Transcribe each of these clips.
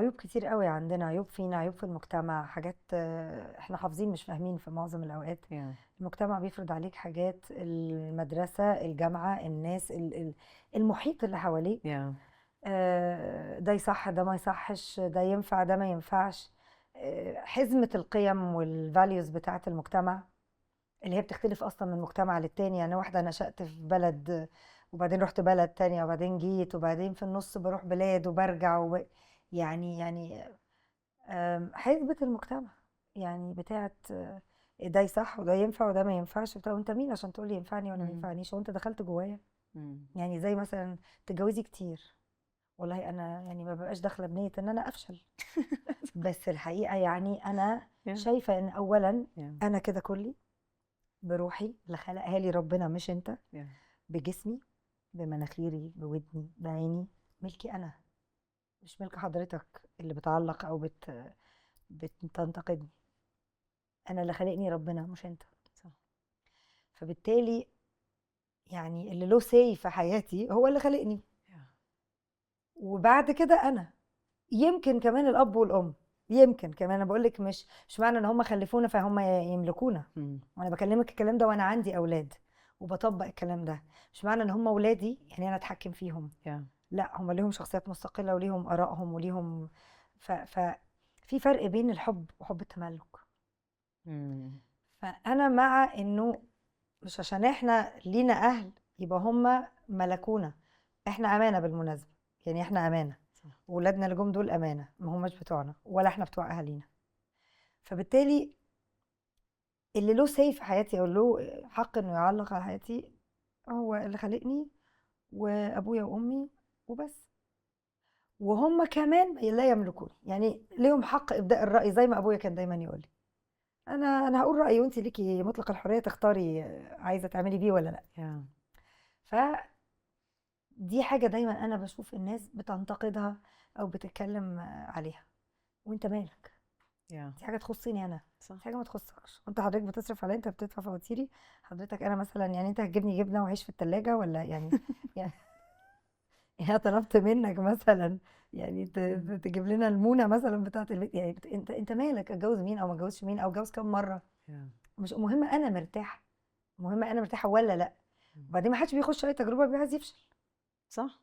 عيوب كتير قوي عندنا، عيوب فينا، عيوب في المجتمع، حاجات احنا حافظين مش فاهمين في معظم الاوقات. المجتمع بيفرض عليك حاجات، المدرسة، الجامعة، الناس، المحيط اللي حواليك. ده يصح، ده ما يصحش، ده ينفع، ده ما ينفعش. حزمة القيم والفاليوز بتاعت المجتمع اللي هي بتختلف اصلا من مجتمع للتاني. يعني واحدة نشأت في بلد وبعدين رحت بلد تانية وبعدين جيت وبعدين في النص بروح بلاد وبرجع يعني حسبة المجتمع يعني بتاعت ده يصح وده ينفع وده ما ينفعش. طب انت مين عشان تقولي ينفعني ولا ما ينفعنيش؟ وانت دخلت جوايا؟ يعني زي مثلا تتجوزي كتير، والله انا يعني ما ببقاش داخله بنيه ان انا افشل بس الحقيقه يعني انا شايفه ان اولا انا كده كلي بروحي اللي خلقها لي ربنا مش انت، بجسمي، بمناخيري، بودني، بعيني، ملكي انا، مش ملك حضرتك اللي بتعلق او بتنتقدني. انا اللي خلقني ربنا مش انت. صح. فبالتالي يعني اللي له سي في حياتي هو اللي خلقني، وبعد كده انا يمكن كمان الاب والام، يمكن كمان. انا بقول لك مش معنى ان هم خلفونا فهم يملكونا. وانا بكلمك الكلام ده وانا عندي اولاد وبطبق الكلام ده، مش معنى ان هم اولادي يعني انا اتحكم فيهم. لا، هم ليهم شخصيات مستقله وليهم ارائهم وليهم في فرق بين الحب وحب التملك. فانا مع انه مش عشان احنا لينا اهل يبقى هم ملكونا. احنا امانه بالمناسبه، يعني احنا امانه، ولادنا اللي جم دول امانه، ما هماش بتوعنا ولا احنا بتوع اهالينا. فبالتالي اللي له سي في حياتي او له حق انه يعلق على حياتي هو اللي خلقني وابويا وامي وبس. وهم كمان لا يملكوني، يعني ليهم حق ابداء الراي زي ما ابويا كان دايما يقول لي انا هقول رايي وانت ليكي مطلق الحريه تختاري عايزه تعملي بيه ولا لا. ف دي حاجه دايما انا بشوف الناس بتنتقدها او بتتكلم عليها، وانت مالك؟ دي حاجه تخصني انا، صح. دي حاجه ما تخصكش. انت حضرتك بتصرف عليا، انت بتدفع فواتيري حضرتك. انا مثلا يعني انت هتجيبني جبنه وعيش في التلاجة ولا يعني يعني انا طلبت منك مثلا يعني تجيب لنا المونه مثلا بتاعه البيت؟ يعني انت مالك؟ اتجوز مين او ما اتجوزش مين او اتجوز كام مره؟ مش مهم انا مرتاحه، مهم انا مرتاحه ولا لا. وبعدين ما حدش بيخش اي تجربه بيبقى عايز يفشل، صح.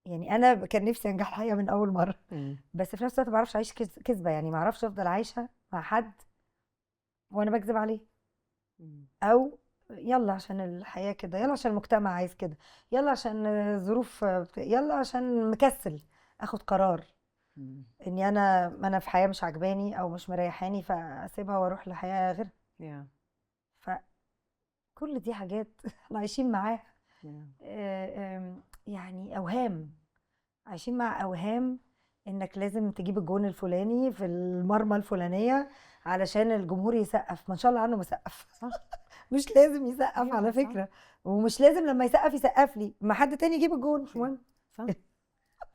يعني انا كان نفسي انجح الحقيقه من اول مره، بس في نفس الوقت ما بعرفش اعيش كذبه، يعني ما اعرفش افضل عايشه مع حد وانا بكذب عليه. او يلا عشان الحياه كده، يلا عشان المجتمع عايز كده، يلا عشان ظروف، يلا عشان مكسل اخد قرار اني انا في حياه مش عجباني او مش مريحاني فاسيبها واروح لحياه غيرها. فكل دي حاجات احنا عايشين معاها. يعني اوهام، عايشين مع اوهام انك لازم تجيب الجون الفلاني في المرمى الفلانيه علشان الجمهور يسقف. ما ان شاء الله عنه مسقف مش لازم يسقف على فكره، ومش لازم لما يسقف يسقف لي، ما حد تاني يجيب الجون، مش مهم. صح.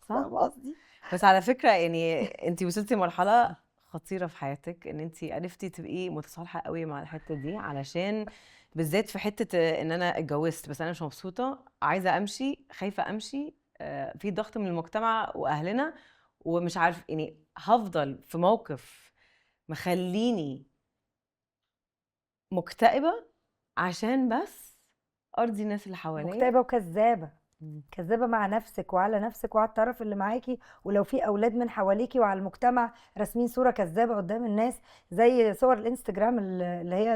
فاهمه قصدي؟ بس على فكره يعني انت وصلتي مرحله خطيره في حياتك ان انت عرفتي تبقي متصالحه قوي مع الحته دي، علشان بالذات في حته ان انا اتجوزت بس انا مش مبسوطه، عايزه امشي، خايفه امشي، في ضغط من المجتمع واهلنا ومش عارف يعني هفضل في موقف مخليني مكتئبه عشان بس ارضي الناس اللي حواليا. مكتئبه وكذابه، كذابه مع نفسك وعلى نفسك وعلى الطرف اللي معاكي، ولو في اولاد من حواليكي وعلى المجتمع راسمين صوره كذابه قدام الناس، زي صور الانستجرام اللي هي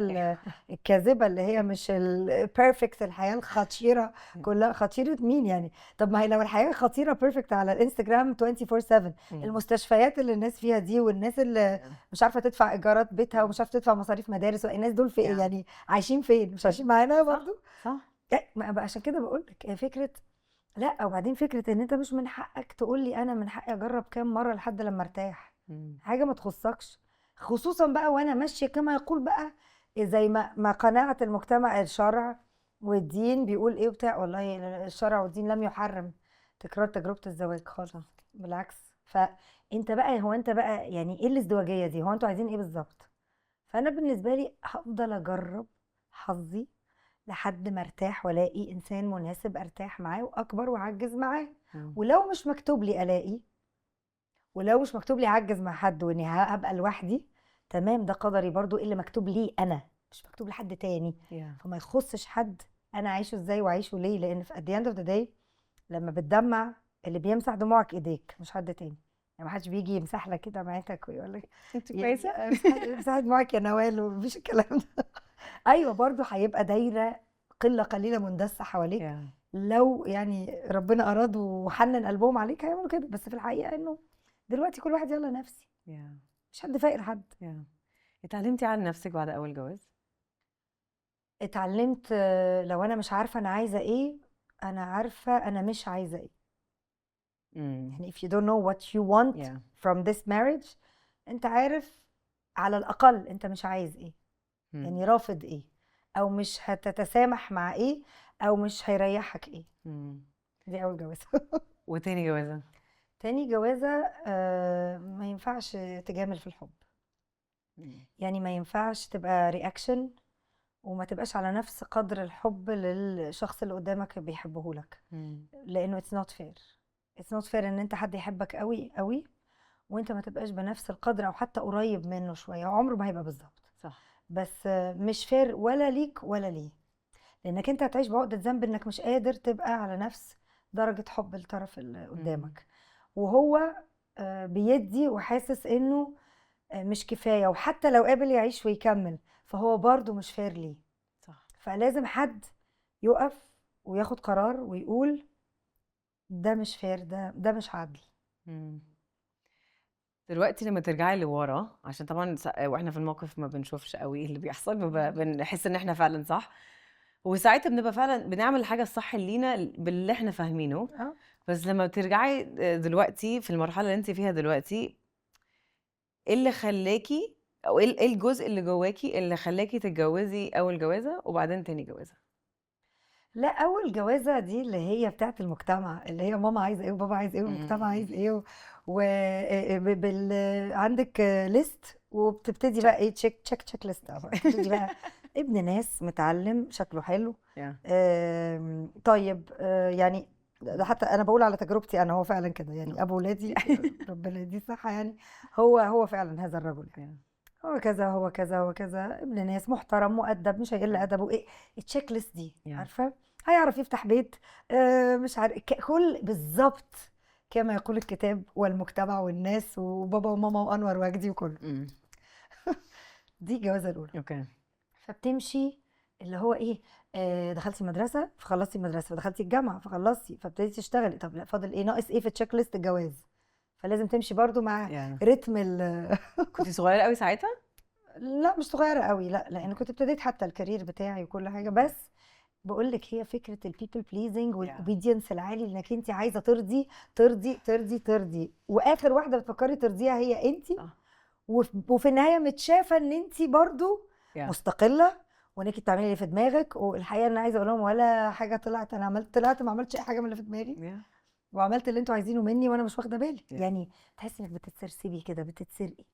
الكاذبه، اللي هي مش البيرفكت، الحياه الخطيره كلها. خطيره مين يعني؟ طب ما هي لو الحياه خطيره بيرفكت على الانستجرام 24/7، المستشفيات اللي الناس فيها دي والناس اللي مش عارفه تدفع ايجارات بيتها ومش عارفه تدفع مصاريف مدارس، الناس دول في يعني عايشين فين؟ مش عايشين معانا برضو؟ صح. عشان كده بقول لك فكره. لا، وبعدين فكره ان انت مش من حقك تقول لي انا من حقي اجرب كام مره لحد لما ارتاح. حاجه ما تخصكش، خصوصا بقى وانا ماشيه كما يقول بقى، زي ما قناعه المجتمع، الشرع والدين بيقول ايه وبتاع. والله الشرع والدين لم يحرم تكرار تجربه الزواج خالص، بالعكس. فانت بقى، هو انت بقى يعني ايه الازدواجيه دي؟ هو انتوا عايزين ايه بالظبط؟ فانا بالنسبه لي هفضل اجرب حظي لحد ما ارتاح والاقي انسان مناسب ارتاح معاه واكبر واعجز معاه. ولو مش مكتوب لي الاقي، ولو مش مكتوب لي هعجز مع حد واني هبقى لوحدي، تمام، ده قدري برضو اللي مكتوب لي انا، مش مكتوب لحد تاني. فما يخصش حد انا عايشه ازاي وعايشه ليه، لان في at the end of the day لما بتدمع اللي بيمسح دموعك ايديك مش حد تاني. يعني ما حدش بيجي يمسح لك كده معاك ويقول لك انت كويسه. امسح دموعك يا نوال، ومفيش الكلام ده. ايوه برضو هيبقى دايره قله قليله مندسه حواليك، لو يعني ربنا اراد وحنن قلبهم عليك هيعملوا كده. بس في الحقيقه انه دلوقتي كل واحد يلا نفسي، مش حد فاقر حد. اتعلمتي عن نفسك بعد اول جواز؟ اتعلمت لو انا مش عارفه انا عايزه ايه، انا عارفه انا مش عايزه ايه. يعني if you don't know what you want from this marriage، انت عارف على الاقل انت مش عايز ايه، يعني رافض ايه، او مش هتتسامح مع ايه، او مش هيريحك ايه. دي اول جوازه. وتاني جوازه؟ تاني جوازه ما ينفعش تجامل في الحب. يعني ما ينفعش تبقى رياكشن وما تبقاش على نفس قدر الحب للشخص اللي قدامك بيحبه لك، لانه it's not fair. it's not fair ان انت حد يحبك قوي قوي وانت ما تبقاش بنفس القدر او حتى قريب منه شويه. عمره ما هيبقى بالظبط، صح، بس مش فير ولا ليك ولا ليه، لانك انت هتعيش بعقدة ذنب انك مش قادر تبقى على نفس درجة حب الطرف اللي قدامك، وهو بيدي وحاسس انه مش كفاية، وحتى لو قابل يعيش ويكمل فهو برضو مش فير ليه. صح. فلازم حد يقف وياخد قرار ويقول ده مش فير، ده مش عدل. دلوقتي لما ترجعي لورا، عشان طبعا واحنا في الموقف ما بنشوفش قوي اللي بيحصل، بنحس ان احنا فعلا صح، وساعتها بنبقى فعلا بنعمل الحاجه الصح لينا باللي احنا فاهمينه. بس لما ترجعي دلوقتي في المرحله اللي انت فيها دلوقتي، ايه اللي خلاكي، او ايه الجزء اللي جواكي اللي خلاكي تتجوزي اول جوازه وبعدين تاني جوازه؟ لا، اول جوازه دي اللي هي بتاعت المجتمع، اللي هي ماما عايزه ايه وبابا عايز ايه والمجتمع عايز ايه عندك ليست وبتبتدي بقى ايه، تشيك ليست. بتبتدي بقى ابن ناس متعلم شكله حلو. طيب يعني ده حتى انا بقول على تجربتي انا، هو فعلا كده يعني. ابو ولادي ربنا يديه الصحه، يعني هو فعلا هذا الرجل يعني. هو كذا هو كذا هو كذا، ابن ناس محترم مؤدب مش هيقل ادبه. ايه التشيك ليست دي؟ عارفه هيعرف يفتح بيت، مش عارف كل بالظبط كما يقول الكتاب والمجتمع والناس وبابا وماما وانور وجدي وكله. دي الجوازه الاولى. اوكي. فبتمشي اللي هو ايه، دخلتي مدرسه فخلصتي المدرسه، فدخلتي الجامعه فخلصتي، فابتديتي تشتغلي. طب لا فاضل ايه، ناقص ايه في التشيك ليست؟ الجواز. فلازم تمشي برضو مع رتم كنت صغيره قوي ساعتها؟ لا مش صغيره قوي، لا، لان كنت ابتديت حتى الكارير بتاعي وكل حاجه. بس بقول لك هي فكره البيبل بليزنج والاوبيدينس العالي، انك انت عايزه ترضي ترضي ترضي ترضي، واخر واحده بتفكري ترضيها هي انت. وفي النهايه متشافه ان انت برضو مستقله، وانك بتعملي اللي في دماغك. والحقيقه انا عايزه اقول لهم ولا حاجه طلعت، انا طلعت ما عملتش اي حاجه من اللي في دماغي، وعملت اللي انتوا عايزينه مني وانا مش واخده بالي. يعني تحسي انك بتتسرسبي كده، بتتسرقي.